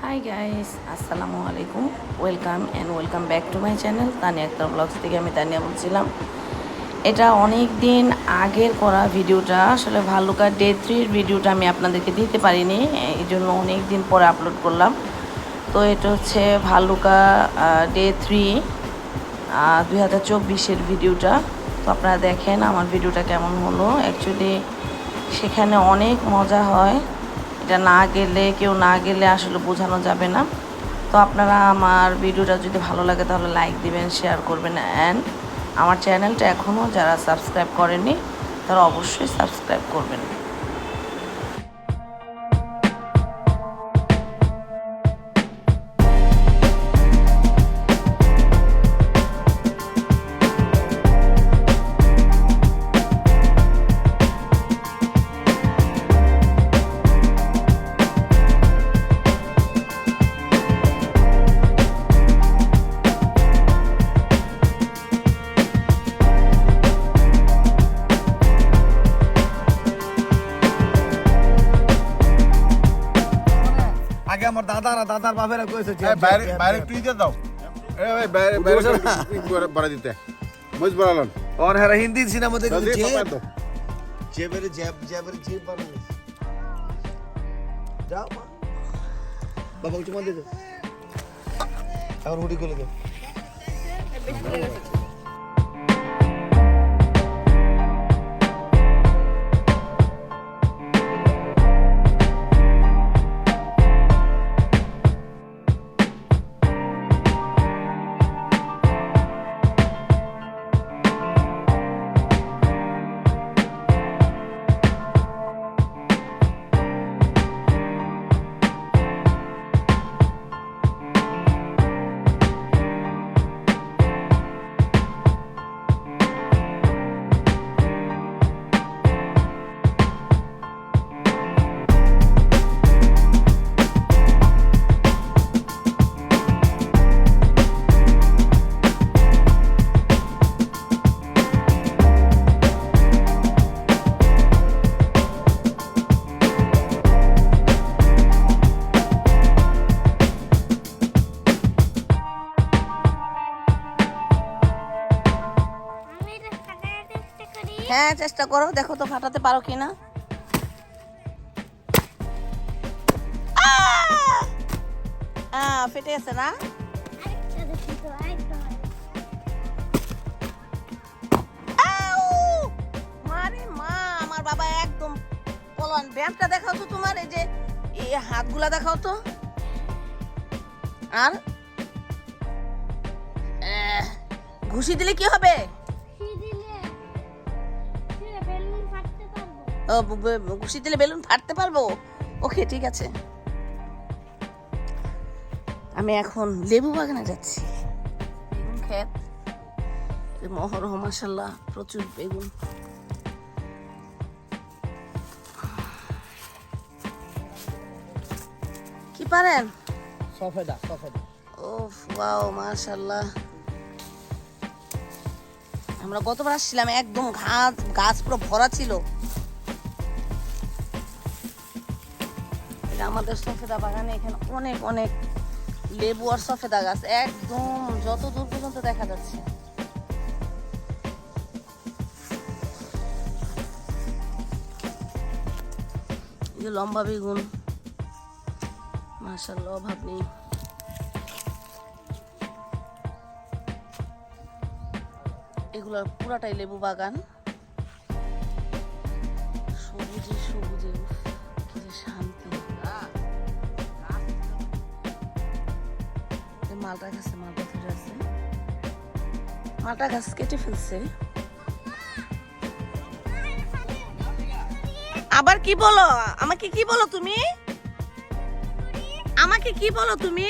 High guys, আসসালামু আলাইকুম। Welcome back to my channel Tania Akter blogs থেকে আমি তানিয়া বলছিলাম। এটা অনেক দিন আগের করা ভিডিওটা, আসলে ভালুকা ডে 3-র ভিডিওটা আমি আপনাদেরকে দিতে পারিনি, এই জন্য অনেক দিন পরে আপলোড করলাম। তো এটা হচ্ছে ভালুকা ডে 3 2024-এর ভিডিওটা। তো আপনারা দেখেন আমার ভিডিওটা কেমন হলো। অ্যাকচুয়ালি সেখানে অনেক মজা হয়, এটা কেউ না গেলে আসলে বোঝানো যাবে না। তো আপনারা আমার ভিডিওটা যদি ভালো লাগে তাহলে লাইক দিবেন, শেয়ার করবেন, অ্যান্ড আমার চ্যানেলটা এখনও যারা সাবস্ক্রাইব করেনি তারা অবশ্যই সাবস্ক্রাইব করবেন। আগে আমার দাদার বাপেরা কইছে যে বাইরে বাইরে তুই দিয়ে দাও এ ভাই বাইরে বাইরে বাড়া দিতে মজ বাড়ালন और हर हिंदी सिनेमा देखो জলদি जे পাপা দাও जेबरे जेबरे जे बानले जाओ बाबा चुमा दे दो और हुडी को ले दो হ্যাঁ, চেষ্টা করো, দেখো তো ফাটাতে পারো কিনা। ফেটে আছে না? মারে মা, আমার বাবা একদম পলান। ব্যায়ামটা দেখাও তো তোমার, এই যে এই হাতগুলা দেখাও তো। আর ঘুষি দিলে কি হবে? ঘুষি দিলে বেলুন ফাটতে পারবো? ওকে, ঠিক আছে। আমি এখন লেবু বাগানে যাচ্ছি, বেগুন ক্ষেত, মহরহ, মাশাআল্লাহ প্রচুর বেগুন। কি পারেন? सफेदा ওহ ওয়াও, মাশাআল্লাহ। আমরা গতবার আসছিলাম, একদম গাছ পুরো ভরা ছিল। এটা আমাদের সফেদা বাগানে, এখানে অনেক অনেক লেবু আর সফেদা গাছ একদম যত দূর পর্যন্ত দেখা যাচ্ছে। এই যে লম্বা বেগুন, মাশাআল্লাহ, অভাব নেই। এগুলো পুরাটাই লেবু বাগান, সবুজে সবুজে, কি যে শান্তি। মালটা গাছে মালটা ধরে আছে, মালটা গাছ কেটে ফেলছে। আবার কি বলো? আমাকে কি বলো তুমি? আমাকে কি বলো তুমি?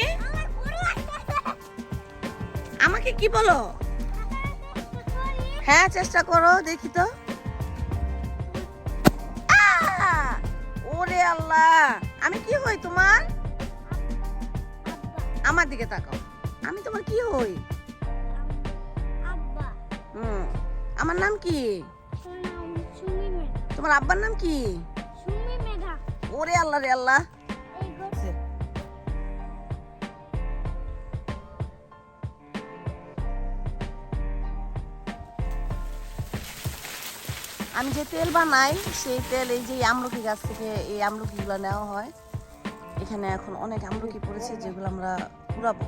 আমাকে কি বলো? হ্যাঁ, চেষ্টা করো, দেখি তো। ওরে আল্লাহ, আমি কি হই তোমার? আমার দিকে তাকাও, আমি তোমার কি হই? আমার নাম কি? তোমার আব্বার নাম কি? ওরে আল্লাহ রে আল্লাহ। আমি যে তেল বানাই সেই তেল এই যে আমলকি গাছ থেকে এই আমলকিগুলো নেওয়া হয়। এখানে এখন অনেক আমলকি পড়েছে যেগুলো আমরা কুড়াবো।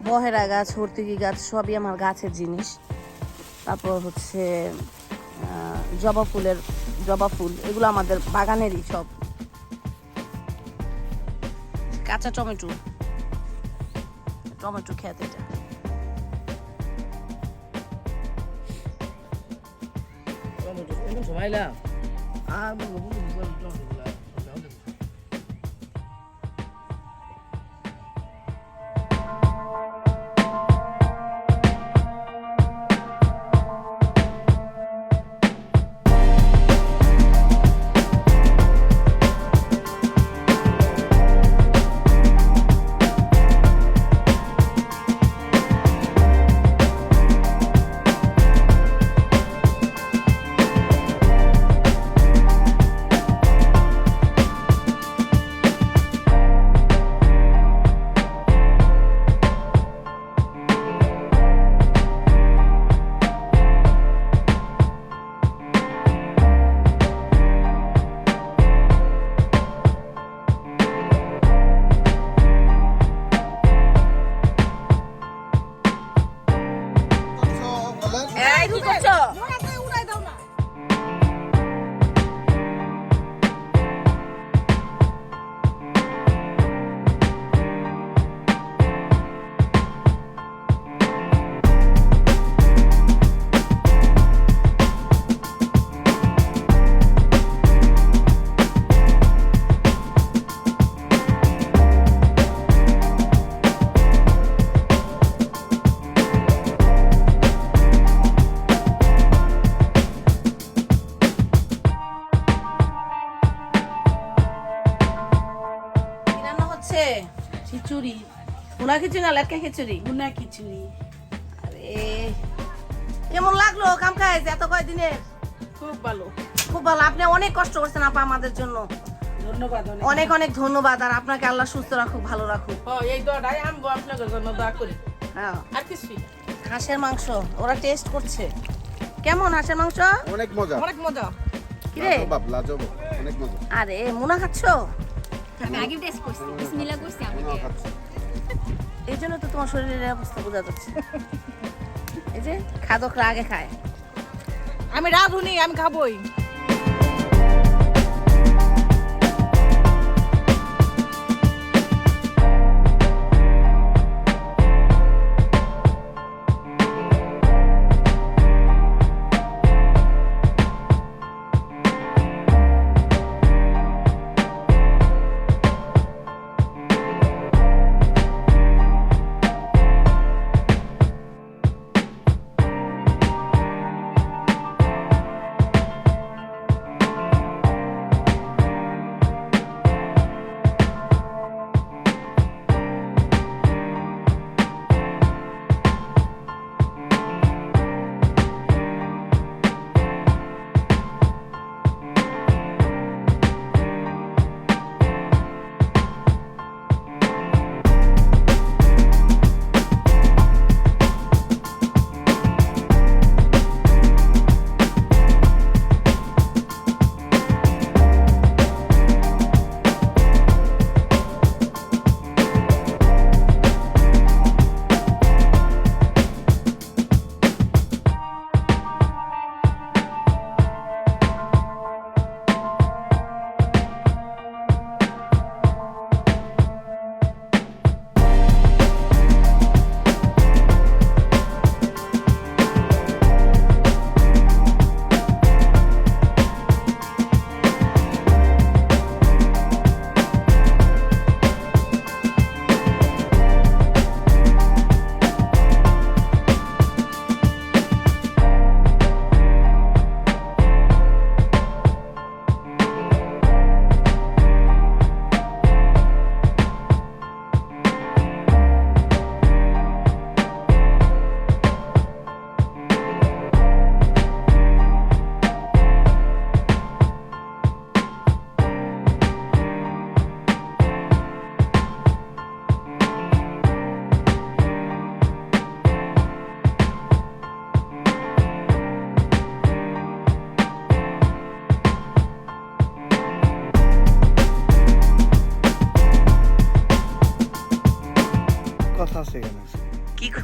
বহেরা গাছ, হর্তুকি গাছ সবই আমার গাছের জিনিস। তারপর হচ্ছে জবা ফুল এগুলো আমাদের বাগানেরই সব। কাঁচা টমেটো খেত এটা। এই কি করছো? খিচুড়ি, ভুনা খিচুড়ি না লেটকা খিচুড়ি? ভুনা খিচুড়ি। আরে কেমন লাগলো কাম কাজ এত কয়দিনের? খুব ভালো, খুব ভালো। আপনি অনেক কষ্ট করছেন আপা আমাদের জন্য। ধন্যবাদ। অনেক অনেক ধন্যবাদ। আর আপনাকে আল্লাহ সুস্থ রাখুক, ভালো রাখুক। এই দোয়াটাই আমি আপনাদের জন্য দোয়া করি। হ্যাঁ, আর কিছুই না। হাঁসের মাংস ওরা টেস্ট করছে। কেমন হাঁসের মাংস? অনেক মজা। অনেক মজা। কিরে লাজবাব অনেক মজা। আরে মুনা খাচ্ছ? আমি আগে টেস্ট করছি, বিসমিল্লাহ করছি আমি। এই জন্য তো তোমার শরীরের অবস্থা বোঝা যাচ্ছে। এই যে খাদকরা আগে খায়। আমি রাঁধুনি, আমি খাবোই।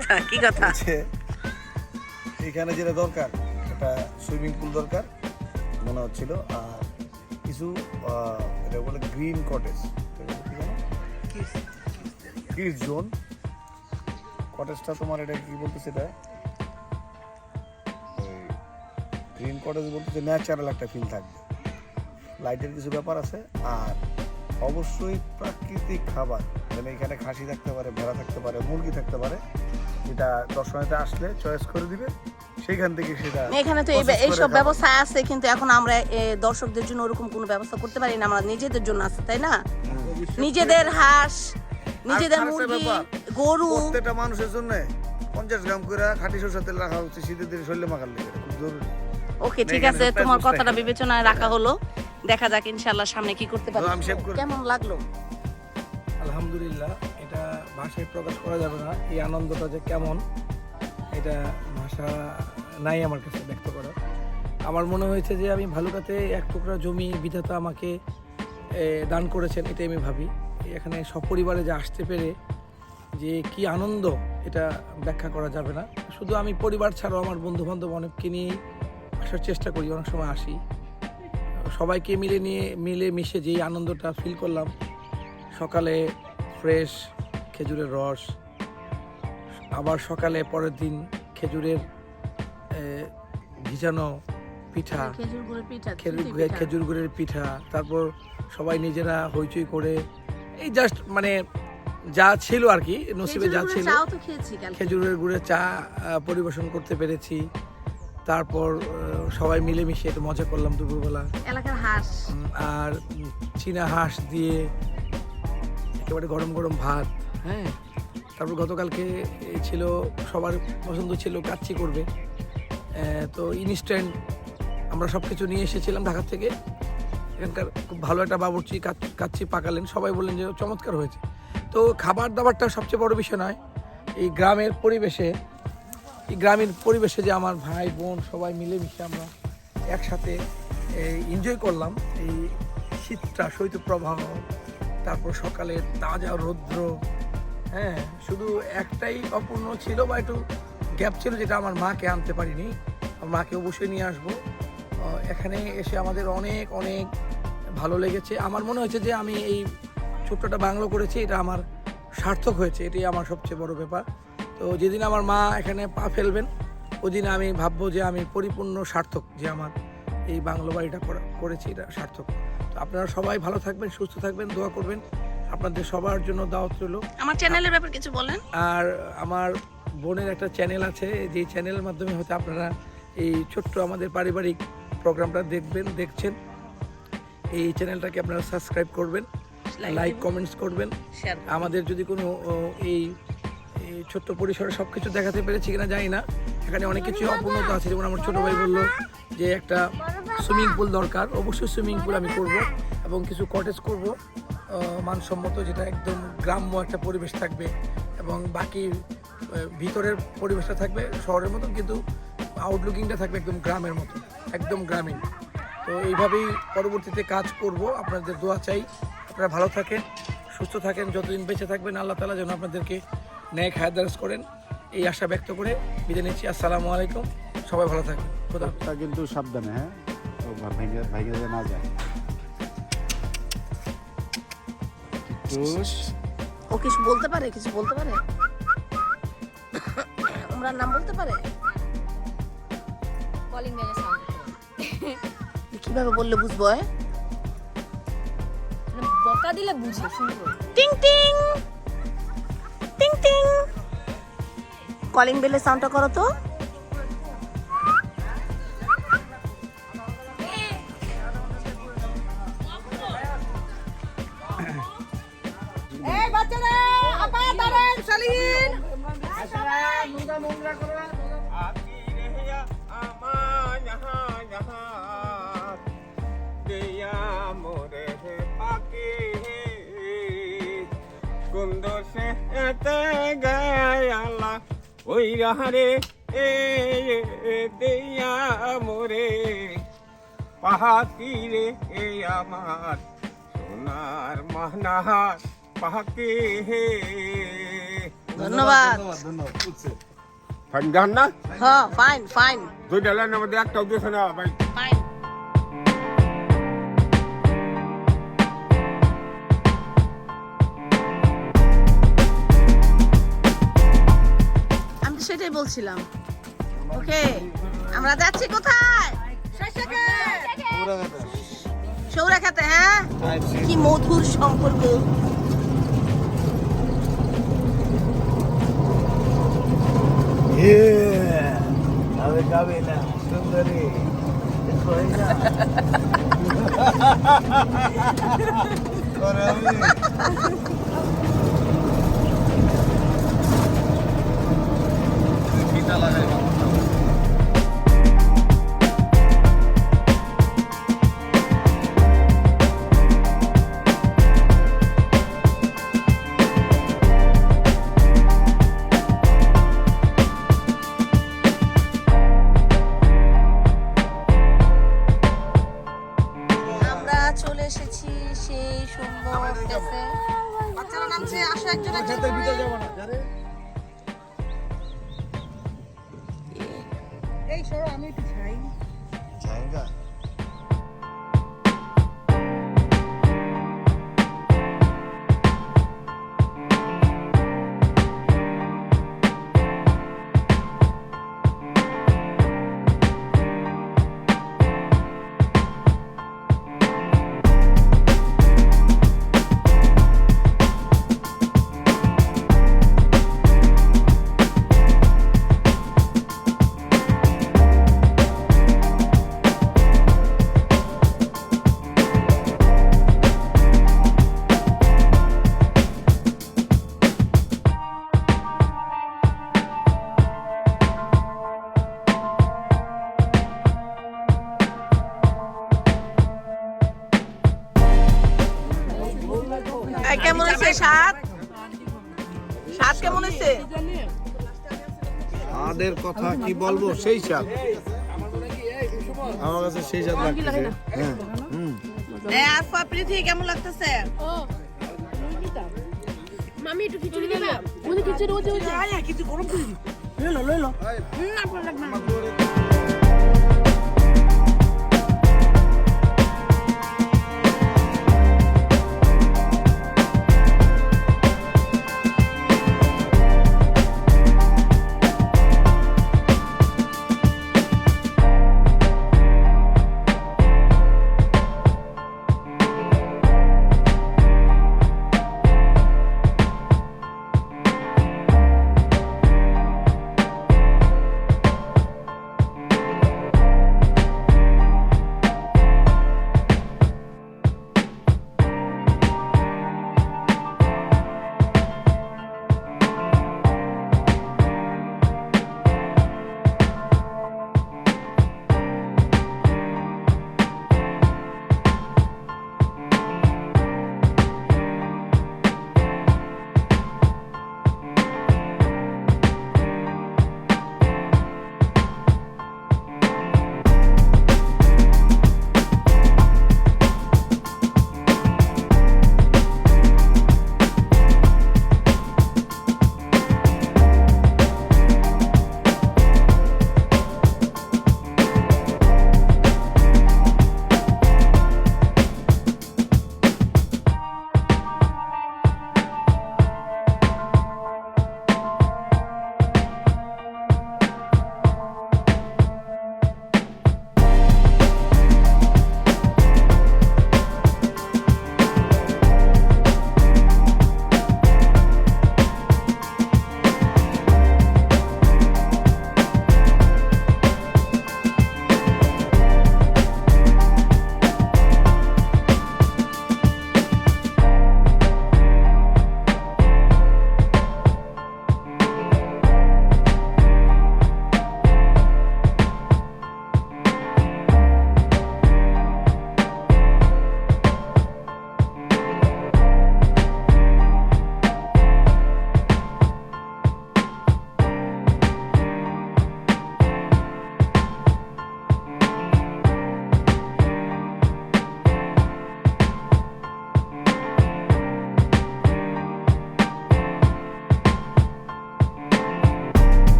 আচ্ছা কি কথা? হচ্ছে এখানে যেটা দরকার একটা সুইমিং পুল দরকার মনে হচ্ছিল, আর কিছু এটা বলে গ্রিন কটেজ, কিডস জোন কটেজটা তোমার এটা কি বলতেছে, এটা গ্রিন কটেজ বলতেছে ন্যাচারাল একটা ফিল থাকবে, লাইটের কিছু ব্যাপার আছে, আর অবশ্যই প্রাকৃতিক খাবার, যেন এখানে খাসি থাকতে পারে, ভেড়া থাকতে পারে, মুরগি থাকতে পারে, যেটা দর্শনার্থীরা আসলে চয়েস করে দিবে সেইখান থেকে সেটা। এখানে তো এইসব ব্যবস্থা আছে, কিন্তু এখন আমরা দর্শকদের জন্য ওরকম কোনো ব্যবস্থা করতে পারি না, আমরা নিজেদের জন্য আছে, তাই না? নিজেদের হাঁস, নিজেদের মুরগি, গরু, প্রত্যেকটা মানুষের জন্য 50 গ্রাম করে খাঁটি সরষের তেল রাখা উচিত শীতের দিনে শরীরে মাখার লেগে, খুব জরুরি। ওকে ঠিক আছে, তোমার কথাটা বিবেচনায় রাখা হলো। দেখা যাক ইনশাআল্লাহ সামনে কি করতে পারি। কেমন লাগলো? আলহামদুলিল্লাহ, এটা ভাষায় প্রকাশ করা যাবে না, এই আনন্দটা যে কেমন এটা ভাষা নাই আমার কাছে ব্যক্ত করার। আমার মনে হয়েছে যে আমি ভালুকাতে এক টুকরা জমি বিধাতা আমাকে দান করেছেন, এটাই আমি ভাবি। এখানে সপরিবারে যে আসতে পেরে যে কি আনন্দ, এটা ব্যাখ্যা করা যাবে না। শুধু আমি পরিবার ছাড়াও আমার বন্ধুবান্ধব অনেককে নিয়েই আসার চেষ্টা করি, অনেক সময় আসি। সবাইকে মিলে মিশে যেই আনন্দটা ফিল করলাম, সকালে ফ্রেশ খেজুরের রস, আবার সকালে পরের দিন খেজুরের ভিজানো পিঠা, খেজুর গুড়ের পিঠা, তারপর সবাই নিজেরা হইচই করে এই জাস্ট মানে যা ছিল আর কি, নসিবে যা ছিল, খেজুরের গুড়ের চা পরিবেশন করতে পেরেছি। তারপর সবাই মিলেমিশে একটু মজা করলাম দুপুরবেলা। এলাকার হাঁস আর চীনা হাঁস দিয়ে একেবারে গরম গরম ভাত। হ্যাঁ, তারপর গতকালকে ছিল সবার পছন্দ ছিল কাচ্চি করবে, তো ইনস্ট্যান্ট আমরা সব কিছু নিয়ে এসেছিলাম ঢাকা থেকে। এখানকার খুব ভালো একটা বাবুর্চি কাচ্চি পাকালেন, সবাই বললেন যে চমৎকার হয়েছে। তো খাবার দাবারটা সবচেয়ে বড় বিষয় নয়, এই গ্রামের পরিবেশে যে আমার ভাই বোন সবাই মিলেমিশে আমরা একসাথে এনজয় করলাম এই শীতটা, শৈত্যপ্রবাহ, তারপর সকালে তাজা রৌদ্র। হ্যাঁ, শুধু একটাই অপূর্ণ ছিল বা একটু গ্যাপ ছিল, যেটা আমার মাকে আনতে পারিনি। আমার মাকে অবশ্যই নিয়ে আসবো। এখানে এসে আমাদের অনেক অনেক ভালো লেগেছে। আমার মনে হয়েছে যে আমি এই ছোট্টটা বাংলো করেছি, এটা আমার সার্থক হয়েছে, এটাই আমার সবচেয়ে বড় ব্যাপার। তো যেদিন আমার মা এখানে পা ফেলবেন, ওই দিন আমি ভাববো যে আমি পরিপূর্ণ সার্থক, যে আমার এই বাংলো বাড়িটা করেছি, এটা সার্থক। তো আপনারা সবাই ভালো থাকবেন, সুস্থ থাকবেন, দোয়া করবেন। আপনাদের সবার জন্য দাওয়াত রইল। আমার চ্যানেলের ব্যাপারে কিছু বলেন। আর আমার বোনের একটা চ্যানেল আছে, যেই চ্যানেলের মাধ্যমে হয়তো আপনারা এই ছোট্ট আমাদের পারিবারিক প্রোগ্রামটা দেখছেন। এই চ্যানেলটাকে আপনারা সাবস্ক্রাইব করবেন, লাইক কমেন্টস করবেন। আমাদের যদি কোনো এই ছোট্ট পরিসরে সব কিছু দেখাতে পেরেছি কিনা জানি না, এখানে অনেক কিছু অপূর্ণতা আছে। যেমন আমার ছোটো ভাই বললো যে একটা সুইমিং পুল দরকার, অবশ্যই সুইমিং পুল আমি করব, এবং কিছু কটেজ করব মানসম্মত, যেটা একদম গ্রাম্য একটা পরিবেশ থাকবে, এবং বাকি ভিতরের পরিবেশটা থাকবে শহরের মতন, কিন্তু আউটলুকিংটা থাকবে একদম গ্রামের মতো, একদম গ্রামীণ। তো এইভাবেই পরবর্তীতে কাজ করব। আপনাদের দোয়া চাই, আপনারা ভালো থাকেন, সুস্থ থাকেন, যতদিন বেঁচে থাকবেন আল্লাহ তাআলা যেন আপনাদেরকে ন্যায় হায়াত দারাজ করেন, এই আশা ব্যক্ত করে বিদায় নিচ্ছি। আসসালামু আলাইকুম, সবাই ভালো থাকবেন। খোদা হাফেজ। কিন্তু সাবধানে, হ্যাঁ, ভাইকে না যায়। ও কিছু বলতে পারে, ওমরার নাম বলতে পারে? কলিং বেলের সাউন্ড কিভাবে বললে বুঝবো? বকা দিলে বুঝে শুনবো। টিং টিং টিং টিং, কলিং বেলের সাউন্ডটা করো তো। এই বাচ্চারা আপা দাঁড়ান, শালিন ওই রাহারে দেয়া মোরে পাহাকি রে আমার সোনার মাহনাহার পাহাকে হে ধন্যবাদ। ফাইন গান না হ্যাঁ, ফাইন ফাইন দুইটা লাইন আমাদের একটাও দিয়েছে না ভাই। ফাইন। আমি তো সেটাই বলছিলাম। ওকে, আমরা যাচ্ছি কোথায়? সৌরাখাতে। হ্যাঁ, কি মধুর সম্পর্ক। আমি গাবে না সুন্দরী আমরা চলে এসেছি সেই সুন্দর প্লেসে। বাচ্চারা নামছে, আসো একজন একজন করে। এই সরো, আমি একটু যাই। জায়গা এই কেমন হয়েছে স্বাদ? স্বাদ কেমন হয়েছে? স্বাদের কথা কি বলবো, সেই স্বাদ আমার কাছে সেই স্বাদ লাগতেছে। হ্যাঁ আফা প্রীতি কেমন লাগতেছে? মামি একটু খিচুড়ি দিবা? ওই খিচুড়ি ওই কিছু গরম করে দিই। লইলো না ভালো লাগবে না।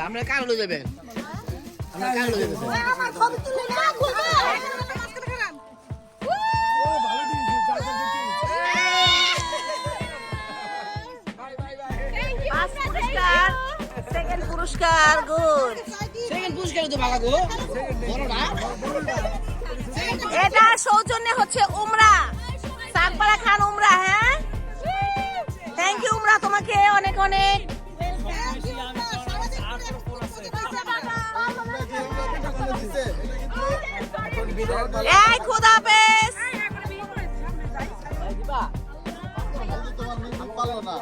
আমরা কার হলো যাবেন আমরা কার হলো যাবেন সেকেন্ড পুরস্কার গুড সেকেন্ড পুরস্কার তো ভাগা গো বড়টা এটা সৌজন্যে হচ্ছে উমরা সাকবারা খান উমরা হ্যাঁ থ্যাংক ইউ উমরা তোমাকে অনেক অনেক এই খোদা হাফেজ তোমার মিউজিক পারলো না